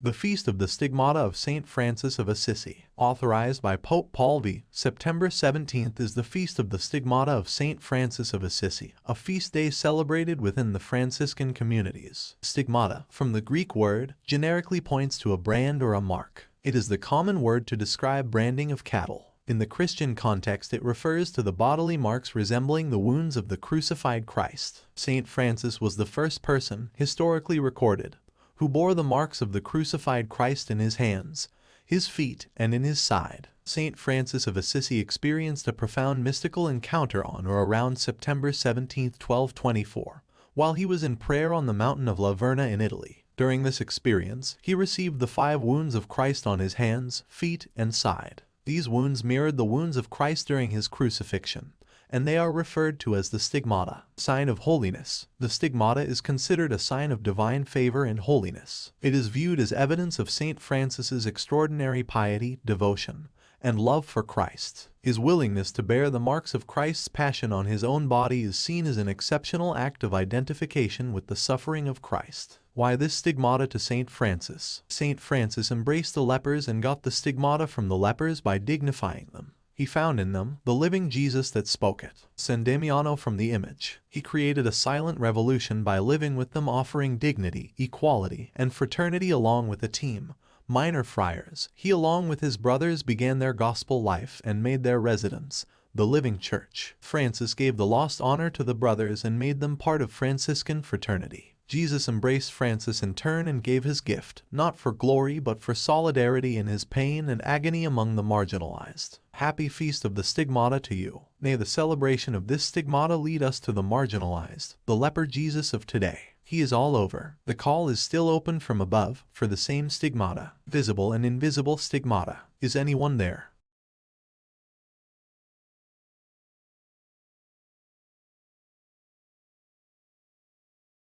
The Feast of the Stigmata of St. Francis of Assisi, authorized by Pope Paul V. September 17th is the Feast of the Stigmata of St. Francis of Assisi, a feast day celebrated within the Franciscan communities. Stigmata, from the Greek word, generically points to a brand or a mark. It is the common word to describe branding of cattle. In the Christian context, it refers to the bodily marks resembling the wounds of the crucified Christ. St. Francis was the first person, historically recorded, who bore the marks of the crucified Christ in his hands, his feet, and in his side. St. Francis of Assisi experienced a profound mystical encounter on or around September 17, 1224, while he was in prayer on the mountain of Verna in Italy. During this experience, he received the 5 wounds of Christ on his hands, feet, and side. These wounds mirrored the wounds of Christ during his crucifixion, and they are referred to as the stigmata, sign of holiness. The stigmata is considered a sign of divine favor and holiness. It is viewed as evidence of St. Francis's extraordinary piety, devotion, and love for Christ. His willingness to bear the marks of Christ's passion on his own body is seen as an exceptional act of identification with the suffering of Christ. Why this stigmata to St. Francis? St. Francis embraced the lepers and got the stigmata from the lepers by dignifying them. He found in them the living Jesus that spoke it. Sandemiano from the image. He created a silent revolution by living with them, offering dignity, equality, and fraternity along with a team. Minor friars. He along with his brothers began their gospel life and made their residence the living church. Francis gave the lost honor to the brothers and made them part of Franciscan fraternity. Jesus embraced Francis in turn and gave his gift, not for glory but for solidarity in his pain and agony among the marginalized. Happy Feast of the Stigmata to you. May the celebration of this stigmata lead us to the marginalized, the leper Jesus of today. He is all over. The call is still open from above for the same stigmata, visible and invisible stigmata. Is anyone there?